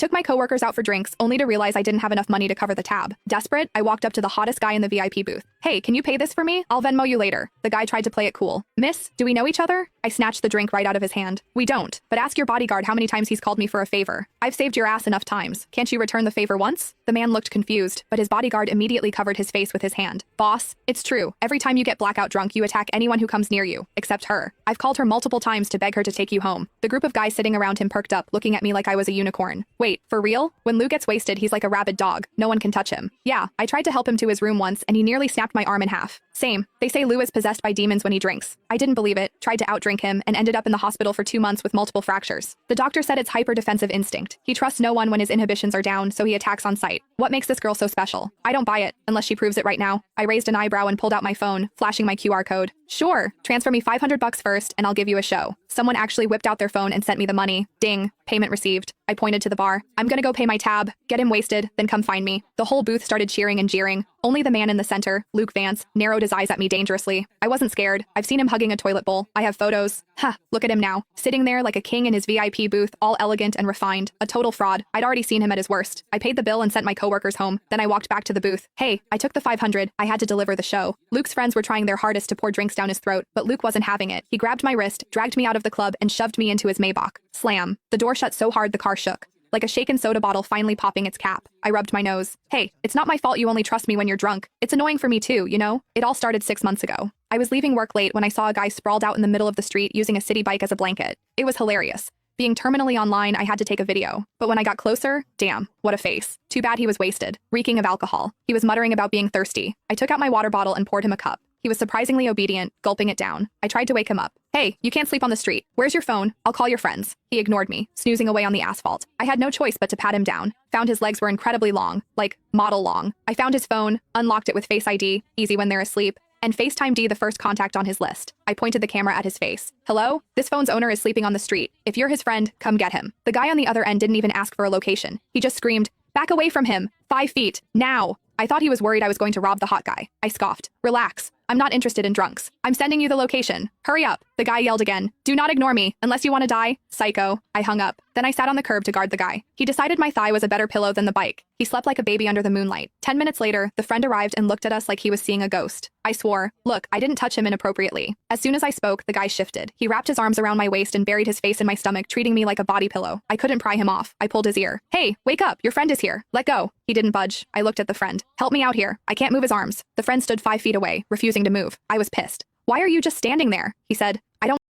Took my coworkers out for drinks, only to realize I didn't have enough money to cover the tab. Desperate, I walked up to the hottest guy in the VIP booth. Hey, can you pay this for me? I'll Venmo you later. The guy tried to play it cool. Miss, do we know each other? I snatched the drink right out of his hand. We don't, but ask your bodyguard how many times he's called me for a favor. I've saved your ass enough times. Can't you return the favor once? The man looked confused, but his bodyguard immediately covered his face with his hand. Boss, it's true. Every time you get blackout drunk, you attack anyone who comes near you, except her. I've called her multiple times to beg her to take you home. The group of guys sitting around him perked up, looking at me like I was a unicorn. Wait, for real? When Lou gets wasted, he's like a rabid dog. No one can touch him. Yeah, I tried to help him to his room once, and he nearly snapped my arm in half. Same. They say Lou is possessed by demons when he drinks. I didn't believe it, tried to outdrink him, and ended up in the hospital for 2 months with multiple fractures. The doctor said it's hyper-defensive instinct. He trusts no one when his inhibitions are down, so he attacks on sight. What makes this girl so special? I don't buy it, unless she proves it right now. I raised an eyebrow and pulled out my phone, flashing my QR code. Sure, transfer me $500 first, and I'll give you a show. Someone actually whipped out their phone and sent me the money. Ding, payment received. I pointed to the bar. I'm gonna go pay my tab, get him wasted, then come find me. The whole booth started cheering and jeering. Only the man in the center, Luke Vance, narrowed his eyes at me dangerously. I wasn't scared. I've seen him hugging a toilet bowl. I have photos. Ha, look at him now, sitting there like a king in his VIP booth, all elegant and refined. A total fraud. I'd already seen him at his worst. I paid the bill and sent my coworkers home. Then I walked back to the booth. Hey, I took the 500. I had to deliver the show. Luke's friends were trying their hardest to pour drinks down his throat, but Luke wasn't having it. He grabbed my wrist, dragged me out of the club, and shoved me into his Maybach. Slam. The door shut so hard the car shook. Like a shaken soda bottle finally popping its cap. I rubbed my nose. Hey, it's not my fault you only trust me when you're drunk. It's annoying for me too, you know? It all started 6 months ago. I was leaving work late when I saw a guy sprawled out in the middle of the street using a city bike as a blanket. It was hilarious. Being terminally online, I had to take a video. But when I got closer, damn, what a face. Too bad he was wasted, reeking of alcohol. He was muttering about being thirsty. I took out my water bottle and poured him a cup. He was surprisingly obedient, gulping it down. I tried to wake him up. Hey, you can't sleep on the street. Where's your phone? I'll call your friends. He ignored me, snoozing away on the asphalt. I had no choice but to pat him down. Found his legs were incredibly long, like model long. I found his phone, unlocked it with Face ID, easy when they're asleep, and FaceTime D the first contact on his list. I pointed the camera at his face. Hello? This phone's owner is sleeping on the street. If you're his friend, come get him. The guy on the other end didn't even ask for a location. He just screamed, back away from him, 5 feet, now. I thought he was worried I was going to rob the hot guy. I scoffed. Relax. I'm not interested in drunks. I'm sending you the location. Hurry up. The guy yelled again. Do not ignore me, unless you want to die. Psycho. I hung up. Then I sat on the curb to guard the guy. He decided my thigh was a better pillow than the bike. He slept like a baby under the moonlight. 10 minutes later, the friend arrived and looked at us like he was seeing a ghost. I swore. Look, I didn't touch him inappropriately. As soon as I spoke, the guy shifted. He wrapped his arms around my waist and buried his face in my stomach, treating me like a body pillow. I couldn't pry him off. I pulled his ear. Hey, wake up. Your friend is here. Let go. He didn't budge. I looked at the friend. Help me out here. I can't move his arms. The friend stood 5 feet away, refusing to move. I was pissed. Why are you just standing there? He said. I don't